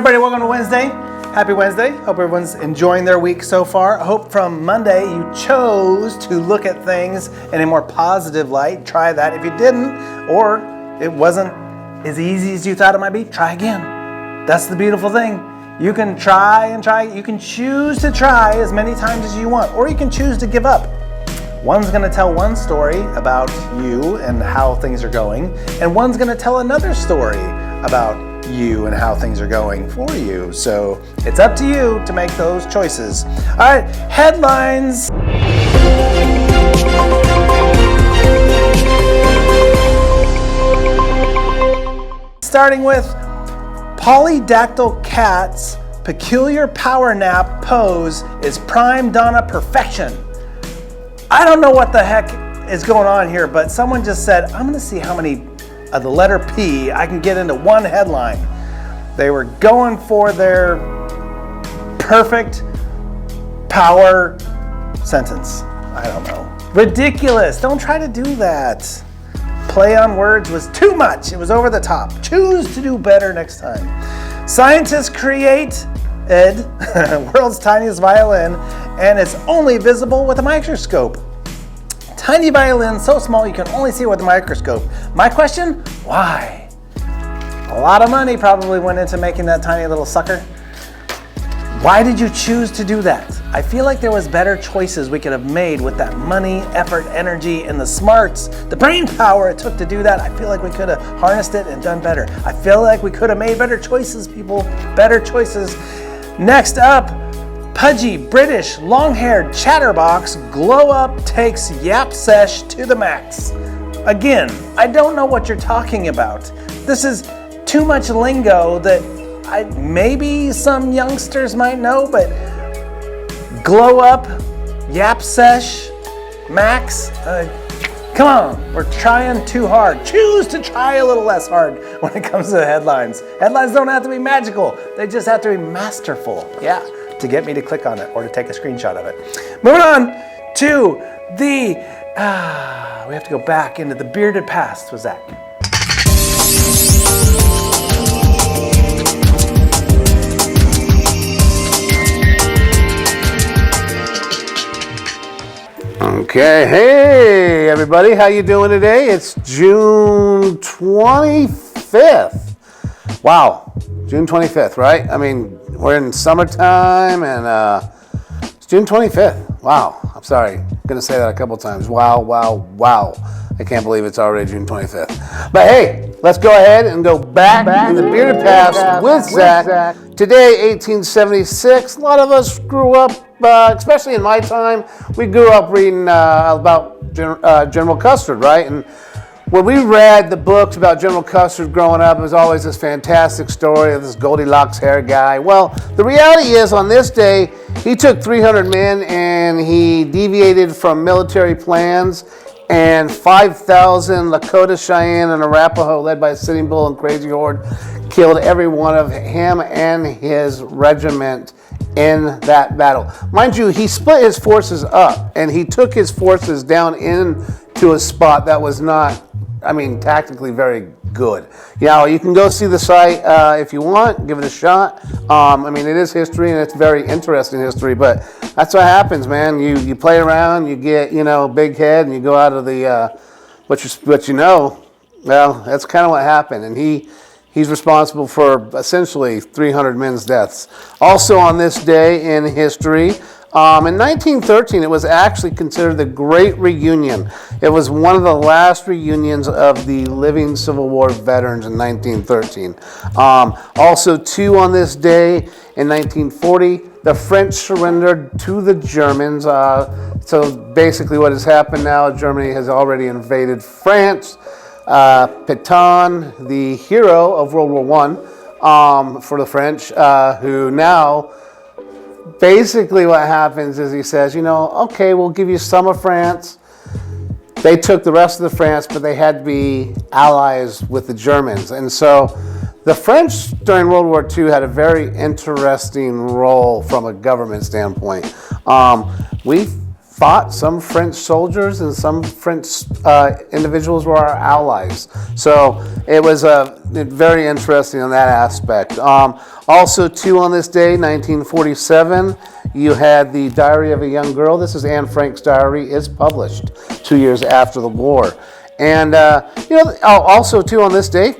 everybody, welcome to Wednesday. Happy Wednesday. Hope everyone's enjoying their week so far. I hope from Monday you chose to look at things in a more positive light. Try that. If you didn't, or it wasn't as easy as you thought it might be, try again. That's the beautiful thing. You can try and try. You can choose to try as many times as you want, or you can choose to give up. One's going to tell one story about you and how things are going, and one's going to tell another story about you and how things are going for you. So it's up to you to make those choices. All right, headlines. Starting with polydactyl cat's peculiar power nap pose is prime donna perfection. I don't know what the heck is going on here, but someone just said, I'm going to see how many of the letter P I can get into one headline. They were going for their perfect power sentence. I don't know. Ridiculous. Don't try to do that. Play on words was too much. It was over the top. Choose to do better next time. Scientists create world's tiniest violin, and it's only visible with a microscope. Tiny violin, so small you can only see it with a microscope. My question, why? A lot of money probably went into making that tiny little sucker. Why did you choose to do that? I feel like there was better choices we could have made with that money, effort, energy, and the smarts, the brain power it took to do that. I feel like we could have harnessed it and done better. I feel like we could have made better choices, people, better choices. Next up, pudgy, British, long-haired chatterbox glow-up takes yap sesh to the max. Again, I don't know what you're talking about. This is too much lingo that maybe some youngsters might know, but glow-up, yap sesh, max, come on, we're trying too hard. Choose to try a little less hard when it comes to the headlines. Headlines don't have to be magical. They just have to be masterful. Yeah. To get me to click on it or to take a screenshot of it. Moving on to the, we have to go back into the bearded past, was that? Okay, hey everybody, how you doing today? It's June 25th. Wow, June 25th, right? I mean, we're in summertime and it's June 25th. Wow, I'm sorry. I'm going to say that a couple times. Wow, wow, wow. I can't believe it's already June 25th. But hey, let's go ahead and go back in the bearded past with Zach. Today, 1876. A lot of us grew up, especially in my time, we grew up reading about General Custer, right? And when we read the books about General Custer growing up, it was always this fantastic story of this Goldilocks hair guy. Well, the reality is on this day, he took 300 men and he deviated from military plans, and 5,000 Lakota, Cheyenne, and Arapaho, led by Sitting Bull and Crazy Horde, killed every one of him and his regiment in that battle. Mind you, he split his forces up and he took his forces down into a spot that was not, tactically very good. You can go see the site if you want, give it a shot. It is history and it's very interesting history, but that's what happens, man. You play around, you get, big head, and you go out of the, what you know. Well, that's kind of what happened. And he's responsible for essentially 300 men's deaths. Also on this day in history, in 1913, it was actually considered the Great Reunion. It was one of the last reunions of the living Civil War veterans in 1913. Also, too, on this day in 1940, the French surrendered to the Germans. So basically what has happened now, Germany has already invaded France. Pétain, the hero of World War I for the French, who now, basically what happens is he says, okay, we'll give you some of France. They took the rest of the France, but they had to be allies with the Germans. And so the French during World War II had a very interesting role from a government standpoint. We fought. Some French soldiers and some French individuals were our allies. So it was very interesting in that aspect. Also, too, on this day, 1947, you had the Diary of a Young Girl. This is Anne Frank's diary. It's published 2 years after the war. And, also, too, on this day,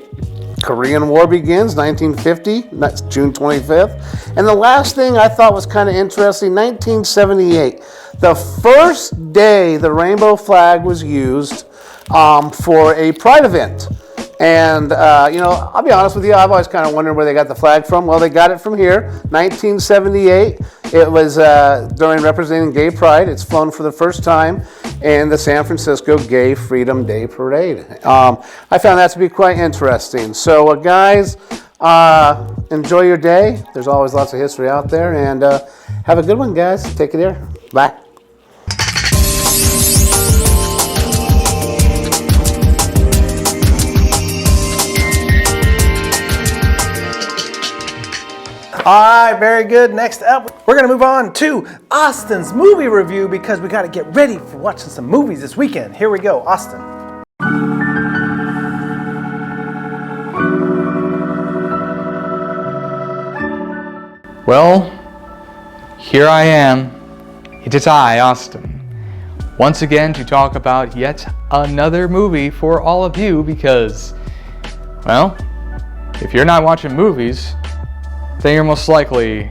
Korean War begins, 1950, that's June 25th. And the last thing I thought was kind of interesting, 1978, the first day the rainbow flag was used for a pride event. And, I'll be honest with you, I've always kind of wondered where they got the flag from. Well, they got it from here, 1978. It was during representing Gay Pride. It's flown for the first time in the San Francisco Gay Freedom Day Parade. I found that to be quite interesting. So, guys, enjoy your day. There's always lots of history out there. And have a good one, guys. Take care. Bye. All right, very good. Next up, we're going to move on to Austin's movie review because we got to get ready for watching some movies this weekend. Here we go, Austin. Well, here I am. It is I, Austin, once again to talk about yet another movie for all of you because, well, if you're not watching movies, then you're most likely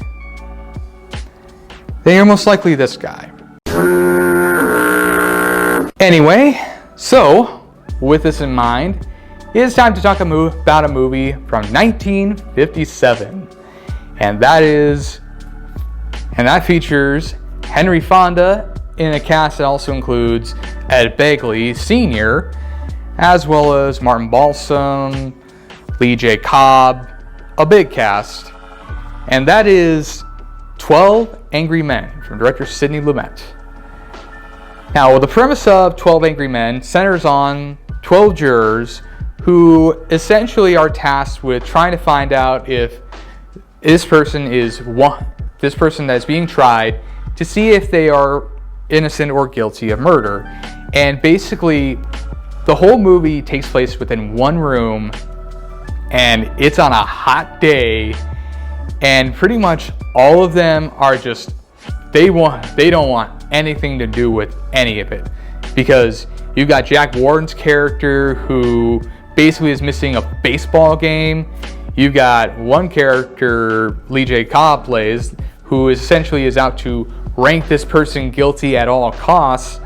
this guy. Anyway, so with this in mind, it is time to talk about a movie from 1957, and that features Henry Fonda in a cast that also includes Ed Begley Sr., as well as Martin Balsam, Lee J. Cobb, a big cast. And that is 12 Angry Men from director Sidney Lumet. Now, the premise of 12 Angry Men centers on 12 jurors who essentially are tasked with trying to find out if this person that's being tried, to see if they are innocent or guilty of murder. And basically, the whole movie takes place within one room, and it's on a hot day. And pretty much all of them are just, they don't want anything to do with any of it. Because you've got Jack Warden's character who basically is missing a baseball game. You've got one character, Lee J. Cobb plays, who essentially is out to rank this person guilty at all costs.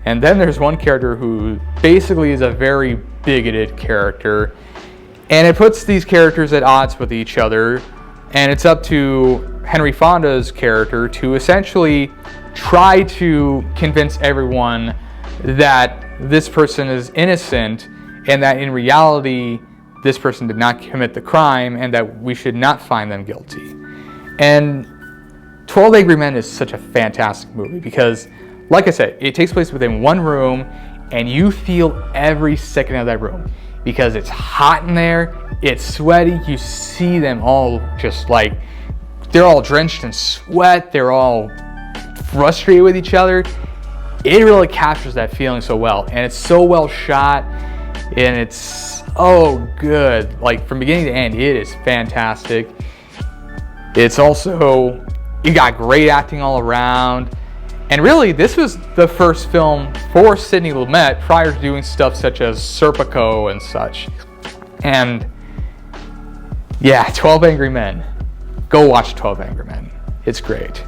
And then there's one character who basically is a very bigoted character. And it puts these characters at odds with each other. And it's up to Henry Fonda's character to essentially try to convince everyone that this person is innocent and that in reality this person did not commit the crime and that we should not find them guilty. And 12 Angry Men is such a fantastic movie because, like I said, it takes place within one room and you feel every second of that room because it's hot in there. It's sweaty. You see them all just like, they're all drenched in sweat. They're all frustrated with each other. It really captures that feeling so well. And it's so well shot. And it's good. Like from beginning to end, it is fantastic. It's also, you got great acting all around. And really, this was the first film for Sidney Lumet prior to doing stuff such as Serpico and such. And yeah, 12 Angry Men. Go watch 12 Angry Men. It's great.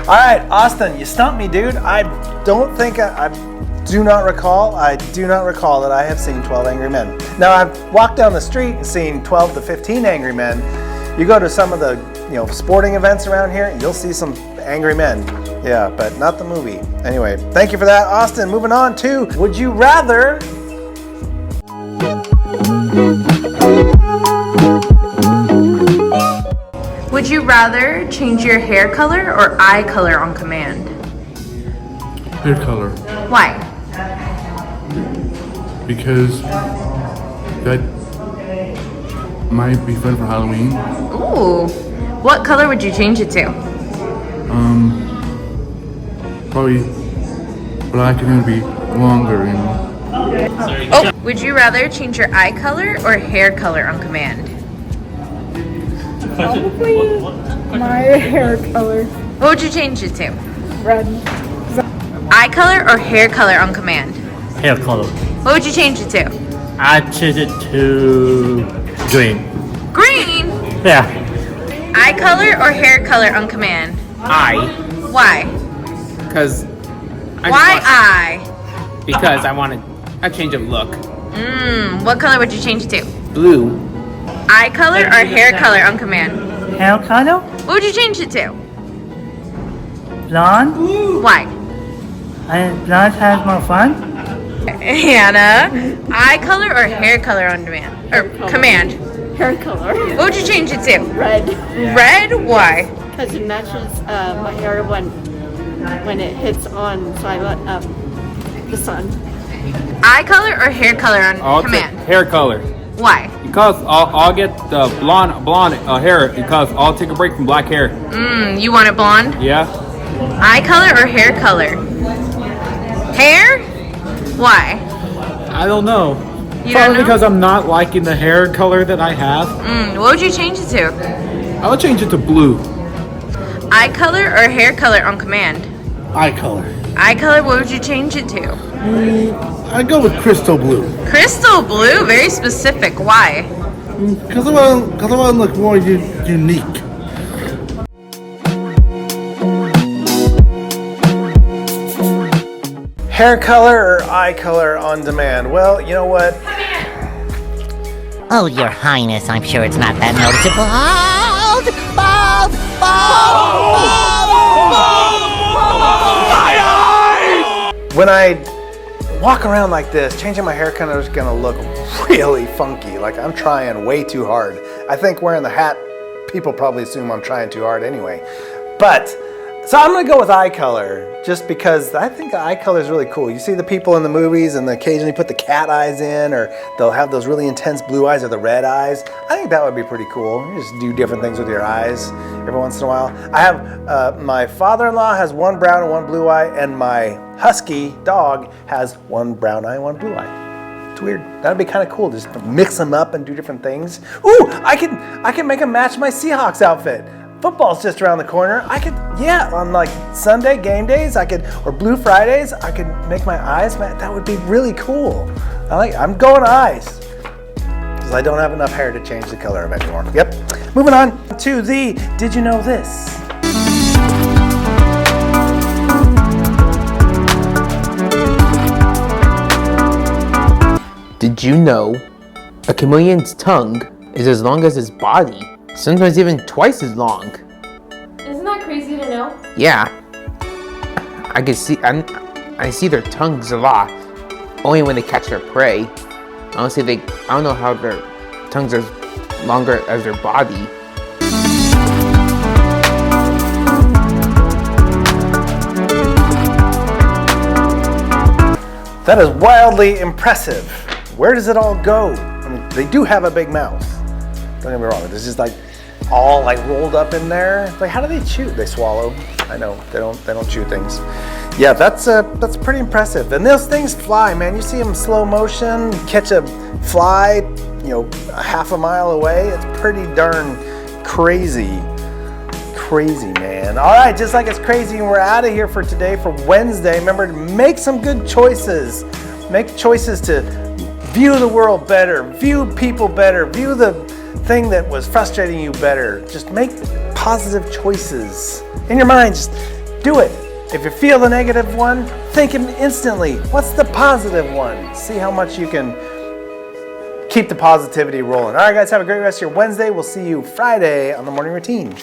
All right, Austin, you stumped me, dude. I do not recall that I have seen 12 Angry Men. Now, I've walked down the street and seen 12 to 15 Angry Men. You go to some of the sporting events around here, and you'll see some Angry Men. Yeah, but not the movie. Anyway, thank you for that, Austin. Moving on to Would You Rather? Would you rather change your hair color or eye color on command? Hair color. Why? Because Might be fun for Halloween. Ooh. What color would you change it to? Probably black and it'll be longer, you know. Oh. Would you rather change your eye color or hair color on command? Probably my hair color. What would you change it to? Red. Eye color or hair color on command? Hair color. What would you change it to? I change it to green. Green? Yeah. Eye color or hair color on command? Eye, Why? because Why eye? because I want a change of look. What color would you change it to? Blue, Eye color or hair color on command? Hair color? What would you change it to? Blonde? Why? And blonde has more fun? Hannah, eye color or hair color on demand? Or command? Hair color. What would you change it to? Red. Red? Why? Because it matches my hair when it hits on the sun. Eye color or hair color on command? hair color. Why? Because I'll get the blonde hair because I'll take a break from black hair. You want it blonde? Yeah, Eye color or hair color? Hair? Why? I don't know. You Probably don't know? because I'm not liking the hair color that I have. What would you change it to? I would change it to blue. Eye color or hair color on command? Eye color. Eye color, what would you change it to? I go with crystal blue. Crystal blue? Very specific. Why? Because I want to look more unique. Hair color or eye color on demand? Well, you know what? Oh, Your Highness, I'm sure it's not that noticeable. Bald! Bald! Bald! When I walk around like this, changing my hair color is gonna look really funky. Like I'm trying way too hard. I think wearing the hat, people probably assume I'm trying too hard anyway. But, so I'm gonna go with eye color, just because I think eye color is really cool. You see the people in the movies and they occasionally put the cat eyes in, or they'll have those really intense blue eyes or the red eyes. I think that would be pretty cool. You just do different things with your eyes every once in a while. I have, my father-in-law has one brown and one blue eye, and my husky dog has one brown eye and one blue eye. It's weird. That'd be kind of cool, just to mix them up and do different things. Ooh, I can make them match my Seahawks outfit. Football's just around the corner. I could, yeah, on like Sunday game days, or Blue Fridays, I could make my eyes match. That would be really cool. I'm going eyes. Because I don't have enough hair to change the color of anymore. Yep. Moving on to the Did You Know This? Did you know a chameleon's tongue is as long as his body? Sometimes even twice as long. Isn't that crazy to know? Yeah. I see their tongues a lot. Only when they catch their prey. I don't know how their tongues are longer as their body. That is wildly impressive. Where does it all go? I mean, they do have a big mouth. Don't get me wrong. It's just like all like rolled up in there. Like, how do they chew? They swallow. I know they don't chew things. Yeah, that's pretty impressive. And those things fly, man. You see them slow motion, catch a fly, a half a mile away. It's pretty darn crazy. Crazy, man. All right, just like it's crazy, and we're out of here for today for Wednesday. Remember to make some good choices. Make choices to view the world better, view people better, view the thing that was frustrating you better. Just make positive choices. In your mind, just do it. If you feel the negative one, think instantly, what's the positive one? See how much you can keep the positivity rolling. All right, guys, have a great rest of your Wednesday. We'll see you Friday on the morning routine.